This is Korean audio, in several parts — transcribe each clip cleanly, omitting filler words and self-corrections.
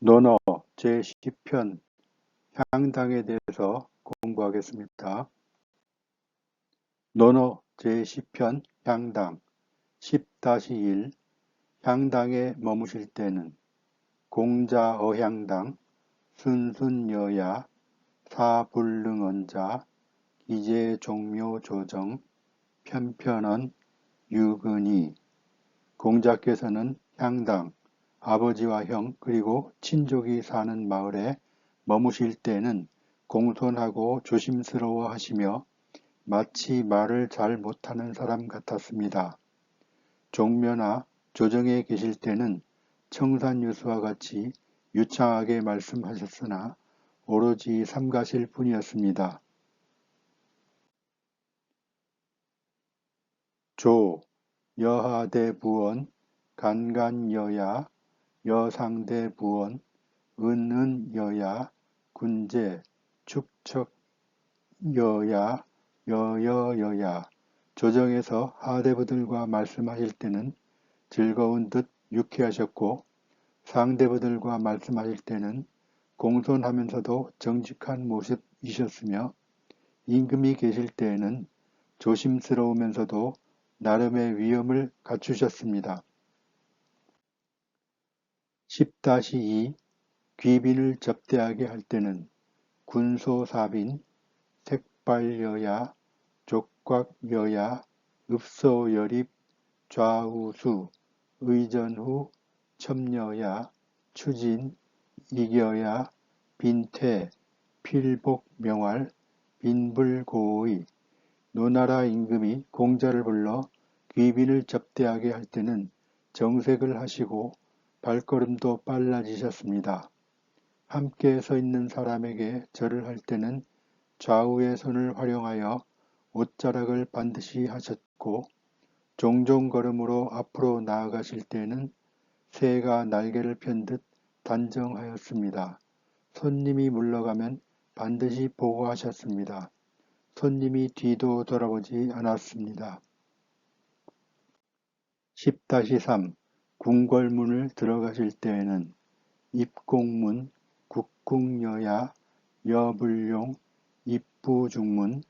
논어 제10편 향당에 대해서 공부하겠습니다. 논어 제10편 향당 10-1 향당에 머무실 때는 공자어향당 순순여야 사불능언자 기재종묘조정 편편언 유근이 공자께서는 향당 아버지와 형 그리고 친족이 사는 마을에 머무실 때는 공손하고 조심스러워 하시며 마치 말을 잘 못하는 사람 같았습니다. 종묘나 조정에 계실 때는 청산유수와 같이 유창하게 말씀하셨으나 오로지 삼가실 뿐이었습니다. 조, 여하대부원, 간간여야, 여상대부원, 은은여야, 군제, 축척여야, 여여여야. 조정에서 하대부들과 말씀하실 때는 즐거운 듯 유쾌하셨고 상대부들과 말씀하실 때는 공손하면서도 정직한 모습이셨으며 임금이 계실 때에는 조심스러우면서도 나름의 위엄을 갖추셨습니다. 10-2 귀빈을 접대하게 할 때는 군소사빈, 색발여야, 족곽여야, 읍소여립, 좌우수, 의전후, 첨여야, 추진, 이겨야, 빈퇴, 필복명활, 빈불고의. 노나라 임금이 공자를 불러 귀빈을 접대하게 할 때는 정색을 하시고 발걸음도 빨라지셨습니다. 함께 서 있는 사람에게 절을 할 때는 좌우의 손을 활용하여 옷자락을 반드시 하셨고 종종 걸음으로 앞으로 나아가실 때는 새가 날개를 편 듯 단정하였습니다. 손님이 물러가면 반드시 보고하셨습니다. 손님이 뒤도 돌아보지 않았습니다. 10-3 궁궐문을 들어가실 때에는 입공문, 국궁여야, 여불용, 입부중문,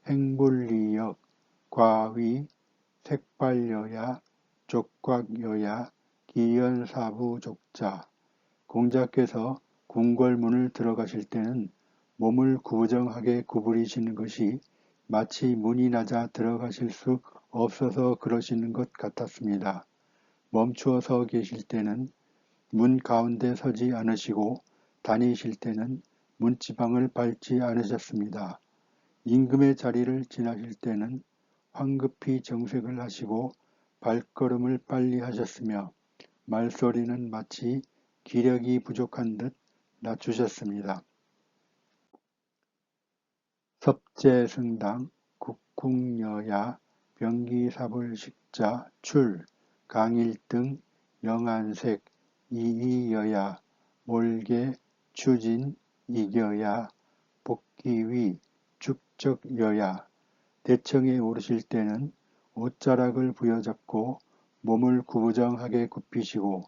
행불리역, 과위, 색발여야, 족곽여야, 기연사부족자. 공자께서 궁궐문을 들어가실 때는 몸을 구부정하게 구부리시는 것이 마치 문이 낮아 들어가실 수 없어서 그러시는 것 같았습니다. 멈추어 서 계실 때는 문 가운데 서지 않으시고 다니실 때는 문지방을 밟지 않으셨습니다. 임금의 자리를 지나실 때는 황급히 정색을 하시고 발걸음을 빨리 하셨으며 말소리는 마치 기력이 부족한 듯 낮추셨습니다. 섭제승당, 국궁여야, 병기사불식자, 출, 강일등, 영안색, 이이여야, 몰개, 추진, 이겨야, 복기위, 축적여야. 대청에 오르실 때는 옷자락을 부여잡고 몸을 구부정하게 굽히시고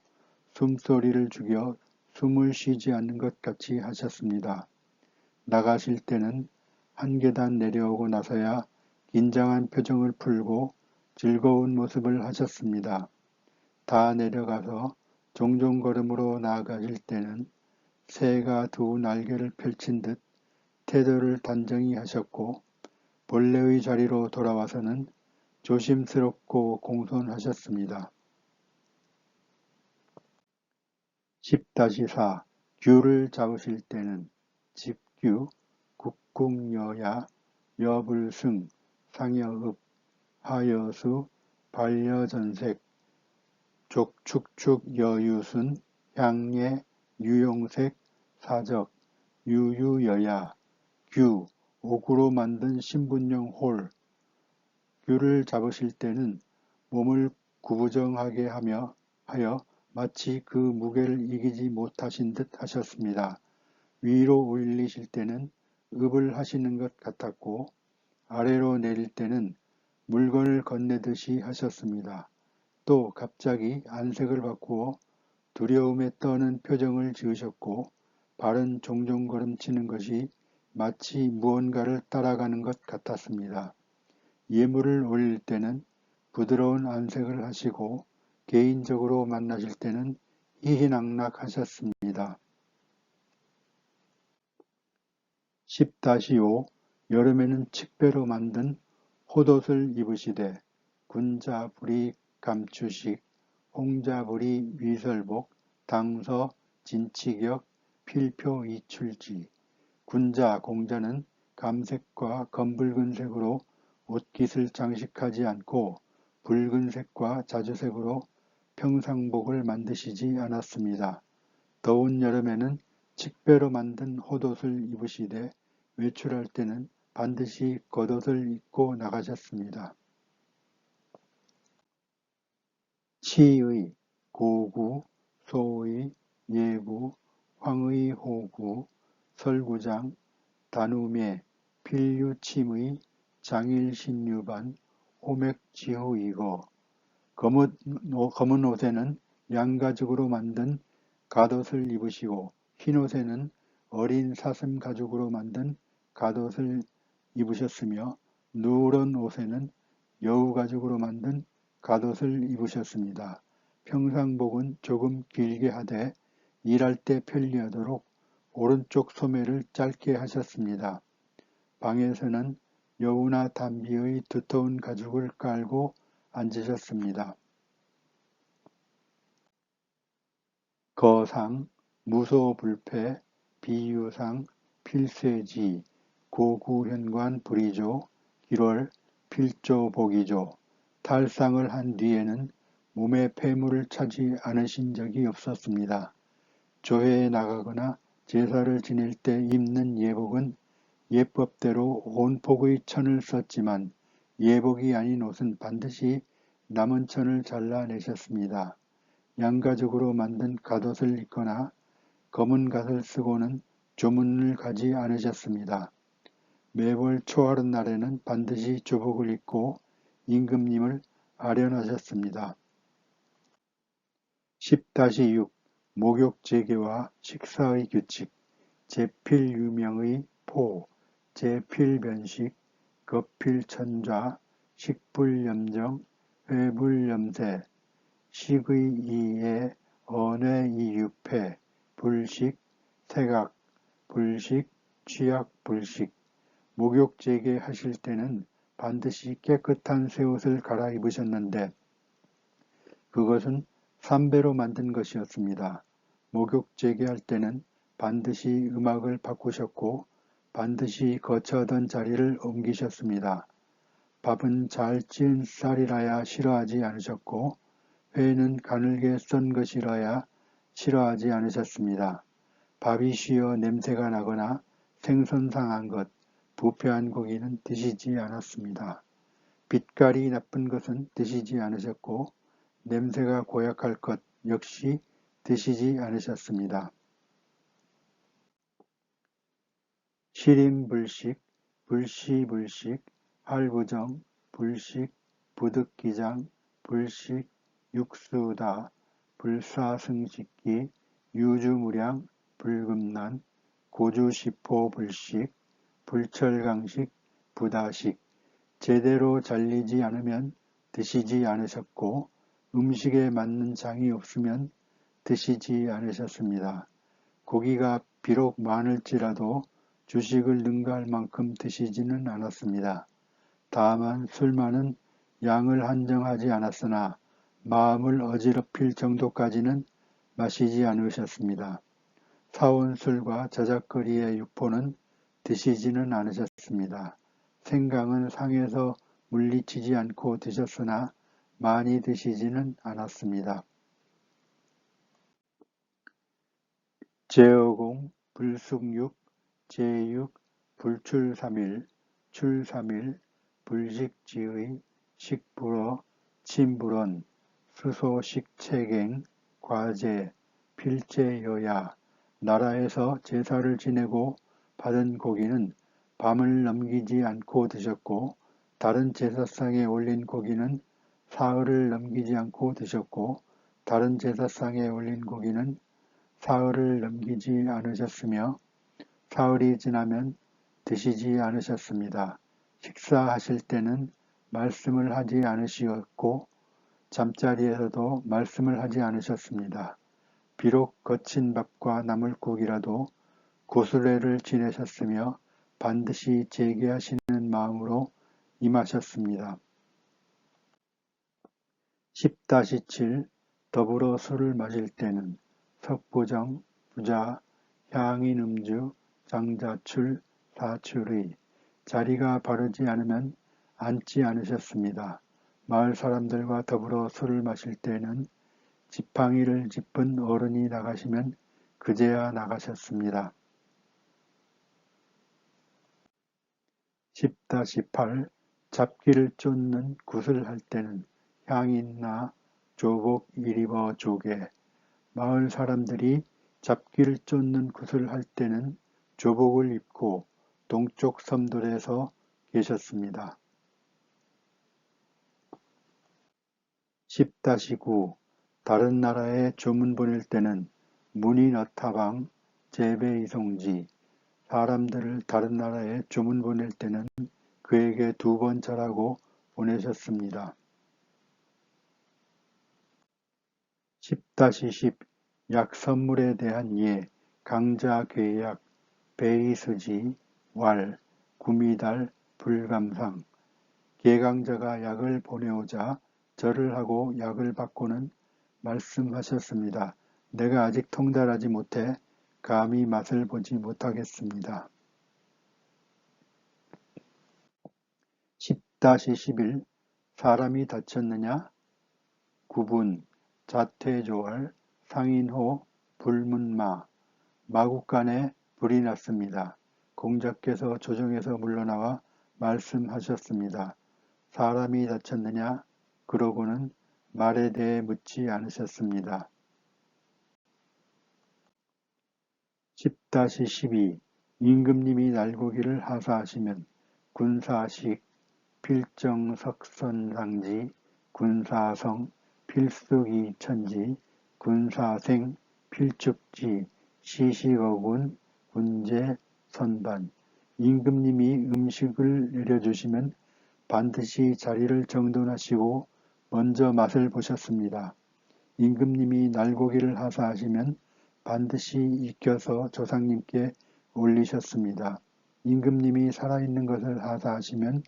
숨소리를 죽여 숨을 쉬지 않는 것 같이 하셨습니다. 나가실 때는 한 계단 내려오고 나서야 긴장한 표정을 풀고 즐거운 모습을 하셨습니다. 다 내려가서 종종 걸음으로 나아가실 때는 새가 두 날개를 펼친 듯 태도를 단정히 하셨고 본래의 자리로 돌아와서는 조심스럽고 공손하셨습니다. 10-4 규를 잡으실 때는 집규, 국궁여야, 여불승, 상여읍, 하여수, 반려전색, 족축축 여유순, 향례, 유용색, 사적, 유유여야, 규, 옥으로 만든 신분용 홀. 규를 잡으실 때는 몸을 구부정하게 하여 마치 그 무게를 이기지 못하신 듯 하셨습니다. 위로 올리실 때는 읍을 하시는 것 같았고 아래로 내릴 때는 물건을 건네듯이 하셨습니다. 또 갑자기 안색을 바꾸어 두려움에 떠는 표정을 지으셨고 발은 종종 걸음치는 것이 마치 무언가를 따라가는 것 같았습니다. 예물을 올릴 때는 부드러운 안색을 하시고 개인적으로 만나실 때는 희희낙낙하셨습니다. 10-5 여름에는 칡배로 만든 홑옷을 입으시되 군자부리 감추식, 홍자부리 위설복, 당서, 진치격, 필표 이출지, 군자, 공자는 감색과 검붉은색으로 옷깃을 장식하지 않고 붉은색과 자주색으로 평상복을 만드시지 않았습니다. 더운 여름에는 칡배로 만든 홑옷을 입으시되 외출할 때는 반드시 겉옷을 입고 나가셨습니다. 치의, 고구, 소의, 예구, 황의 호구, 설구장, 단우매, 필유침의, 장일신유반, 호맥지후이거 검은 옷에는 양가죽으로 만든 갓옷을 입으시고 흰 옷에는 어린 사슴 가죽으로 만든 갓옷을 입으셨으며 누런 옷에는 여우 가죽으로 만든 갓옷을 입으셨습니다. 평상복은 조금 길게 하되 일할 때 편리하도록 오른쪽 소매를 짧게 하셨습니다. 방에서는 여우나 담비의 두터운 가죽을 깔고 앉으셨습니다. 거상, 무소불패, 비유상, 필쇄지, 고구현관 불이조, 길월, 필조복이조, 탈상을 한 뒤에는 몸에 폐물을 차지 않으신 적이 없었습니다. 조회에 나가거나 제사를 지낼 때 입는 예복은 예법대로 온 폭의 천을 썼지만 예복이 아닌 옷은 반드시 남은 천을 잘라내셨습니다. 양가죽으로 만든 갓옷을 입거나 검은 갓을 쓰고는 조문을 가지 않으셨습니다. 매월 초하룻 날에는 반드시 조복을 입고 임금님을 아련하셨습니다. 10-6 목욕제계와 식사의 규칙 제필유명의 포, 제필변식, 거필천좌, 식불염정, 회불염세, 식의이에, 언회이유패, 불식, 세각, 불식, 취약불식. 목욕제계 하실 때는 반드시 깨끗한 쇠옷을 갈아입으셨는데 그것은 삼배로 만든 것이었습니다. 목욕제계 할 때는 반드시 음악을 바꾸셨고 반드시 거처하던 자리를 옮기셨습니다. 밥은 잘 찌은 쌀이라야 싫어하지 않으셨고 회는 가늘게 썬 것이라야 싫어하지 않으셨습니다. 밥이 쉬어 냄새가 나거나 생선 상한 것, 부패한 고기는 드시지 않았습니다. 빛깔이 나쁜 것은 드시지 않으셨고 냄새가 고약할 것 역시 드시지 않으셨습니다. 시림불식, 불시불식, 할부정, 불식, 부득기장, 불식, 육수다, 불사승식기, 유주무량, 불금난, 고주시포 불식, 불철강식, 부다식, 제대로 잘리지 않으면 드시지 않으셨고 음식에 맞는 장이 없으면 드시지 않으셨습니다. 고기가 비록 많을지라도 주식을 능가할 만큼 드시지는 않았습니다. 다만 술만은 양을 한정하지 않았으나 마음을 어지럽힐 정도까지는 마시지 않으셨습니다. 사온 술과 저작거리의 육포는 드시지는 않으셨습니다. 생강은 상에서 물리치지 않고 드셨으나 많이 드시지는 않았습니다. 제어공, 불숙육, 제육, 불출삼일, 출삼일, 불식지의, 식불어, 침불언, 수소식체갱, 과제, 필제여야, 나라에서 제사를 지내고 받은 고기는 밤을 넘기지 않고 드셨고 다른 제사상에 올린 고기는 사흘을 넘기지 않고 드셨고 다른 제사상에 올린 고기는 사흘을 넘기지 않으셨으며 사흘이 지나면 드시지 않으셨습니다. 식사하실 때는 말씀을 하지 않으시었고 잠자리에서도 말씀을 하지 않으셨습니다. 비록 거친 밥과 나물국이라도 고수레를 지내셨으며 반드시 재개하시는 마음으로 임하셨습니다. 10-7 더불어 술을 마실 때는 석고정, 부자, 향인 음주, 장자출, 사출의 자리가 바르지 않으면 앉지 않으셨습니다. 마을 사람들과 더불어 술을 마실 때는 지팡이를 짚은 어른이 나가시면 그제야 나가셨습니다. 10-8 잡기를 쫓는 굿을 할 때는 향인나 조복 이리버 조개 마을 사람들이 잡기를 쫓는 굿을 할 때는 조복을 입고 동쪽 섬돌에서 계셨습니다. 10-9 다른 나라에 조문 보낼 때는 문인어타방, 제배이송지 사람들을 다른 나라에 조문 보낼 때는 그에게 2번 절하고 보내셨습니다. 10-10 약 선물에 대한 예, 강자 계약, 베이스지, 왈, 구미달, 불감상 계강자가 약을 보내오자 절을 하고 약을 받고는 말씀하셨습니다. 내가 아직 통달하지 못해 감히 맛을 보지 못하겠습니다. 10-11 사람이 다쳤느냐? 9분 자퇴조할, 상인호, 불문마 마국간에 불이 났습니다. 공자께서 조정에서 물러나와 말씀하셨습니다. 사람이 다쳤느냐? 그러고는 말에 대해 묻지 않으셨습니다. 10-12 임금님이 날고기를 하사하시면 군사식, 필정석선상지, 군사성, 필수기천지, 군사생, 필축지, 시식어군, 군제, 선반 임금님이 음식을 내려주시면 반드시 자리를 정돈하시고 먼저 맛을 보셨습니다. 임금님이 날고기를 하사하시면 반드시 익혀서 조상님께 올리셨습니다. 임금님이 살아있는 것을 하사하시면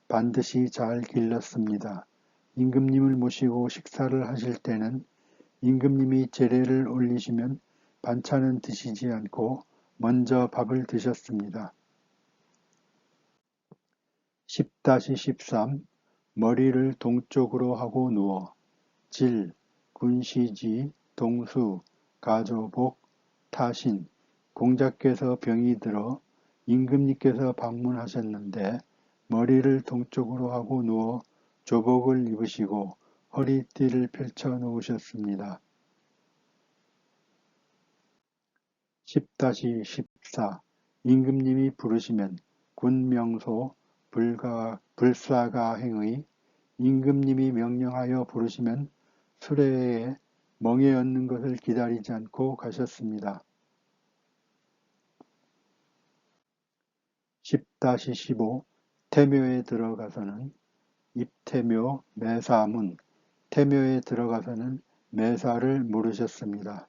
반드시 잘 길렀습니다. 임금님을 모시고 식사를 하실 때는 임금님이 제례를 올리시면 반찬은 드시지 않고 먼저 밥을 드셨습니다. 10-13 머리를 동쪽으로 하고 누워 질, 군시지, 동수, 가조복, 타신 공자께서 병이 들어 임금님께서 방문하셨는데 머리를 동쪽으로 하고 누워 조복을 입으시고 허리띠를 펼쳐 놓으셨습니다. 10-14 임금님이 부르시면 군명소, 불사가행의 임금님이 명령하여 부르시면 수레에 멍에 얹는 것을 기다리지 않고 가셨습니다. 10-15 태묘에 들어가서는 입태묘, 매사문 태묘에 들어가서는 매사를 물으셨습니다.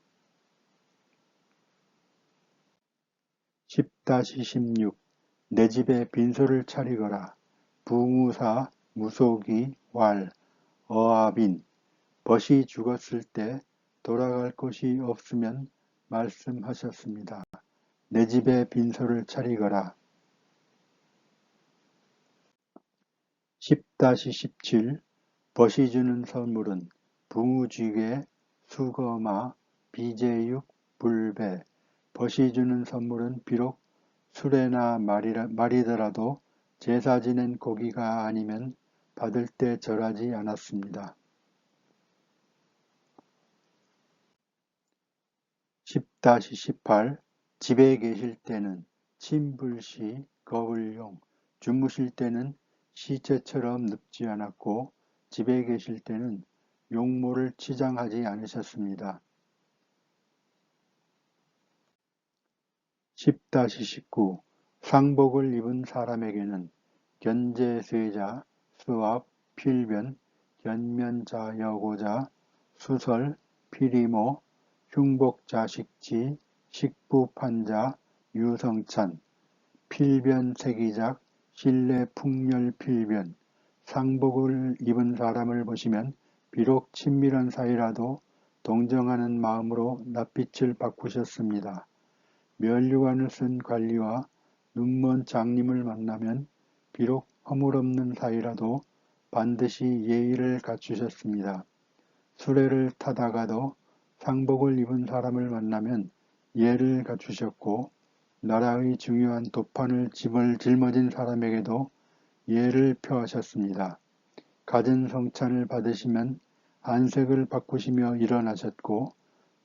10-16 내 집에 빈소를 차리거라. 부무사, 무속이, 왈, 어아빈 벗이 죽었을 때 돌아갈 곳이 없으면 말씀하셨습니다. 내 집에 빈소를 차리거라. 10-17 벗이 주는 선물은 붕우쥐개, 수거마, 비제육, 불배 벗이 주는 선물은 비록 수레나 말이더라도 제사 지낸 고기가 아니면 받을 때 절하지 않았습니다. 10-18 집에 계실 때는 침불시, 거울용, 주무실 때는 시체처럼 눕지 않았고 집에 계실 때는 용모를 치장하지 않으셨습니다. 10-19 상복을 입은 사람에게는 견제세자, 수압, 필변, 견면자여고자, 수설, 피리모, 흉복자식지, 식부판자, 유성찬, 필변세기작, 신뢰풍렬필변, 상복을 입은 사람을 보시면 비록 친밀한 사이라도 동정하는 마음으로 낯빛을 바꾸셨습니다. 면류관을 쓴 관리와 눈먼 장님을 만나면 비록 허물없는 사이라도 반드시 예의를 갖추셨습니다. 수레를 타다가도 상복을 입은 사람을 만나면 예를 갖추셨고 나라의 중요한 도판을 짊어진 사람에게도 예를 표하셨습니다. 갖은 성찬을 받으시면 안색을 바꾸시며 일어나셨고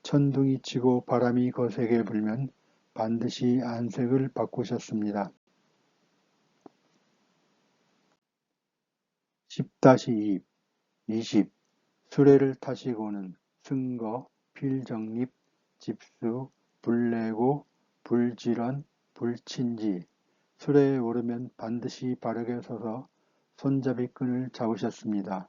천둥이 치고 바람이 거세게 불면 반드시 안색을 바꾸셨습니다. 10-20 수레를 타시고는 승거, 필정립, 집수, 불내고, 불질언, 불친지 수레에 오르면 반드시 바르게 서서 손잡이끈을 잡으셨습니다.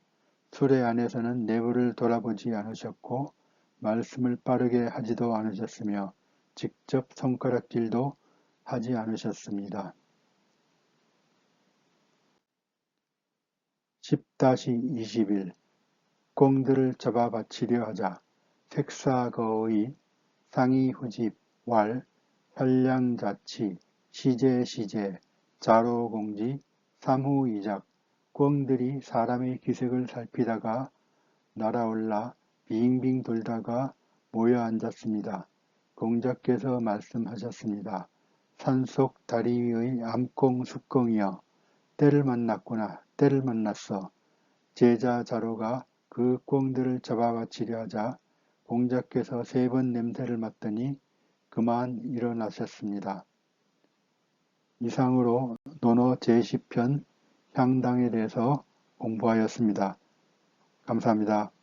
수레 안에서는 내부를 돌아보지 않으셨고 말씀을 빠르게 하지도 않으셨으며 직접 손가락질도 하지 않으셨습니다. 10-21 꽁들을 잡아 바치려 하자 색사거의, 상이후집, 왈, 현량자치, 시제시제, 자로공지, 삼후이작 꽁들이 사람의 기색을 살피다가 날아올라 빙빙 돌다가 모여 앉았습니다. 공자께서 말씀하셨습니다. 산속 다리 위의 암꽁 숙공이여 때를 만났구나 때를 만났어. 제자 자로가 그 꽁들을 잡아바치려 하자 공자께서 3번 냄새를 맡더니 그만 일어나셨습니다. 이상으로 논어 제10편 향당에 대해서 공부하였습니다. 감사합니다.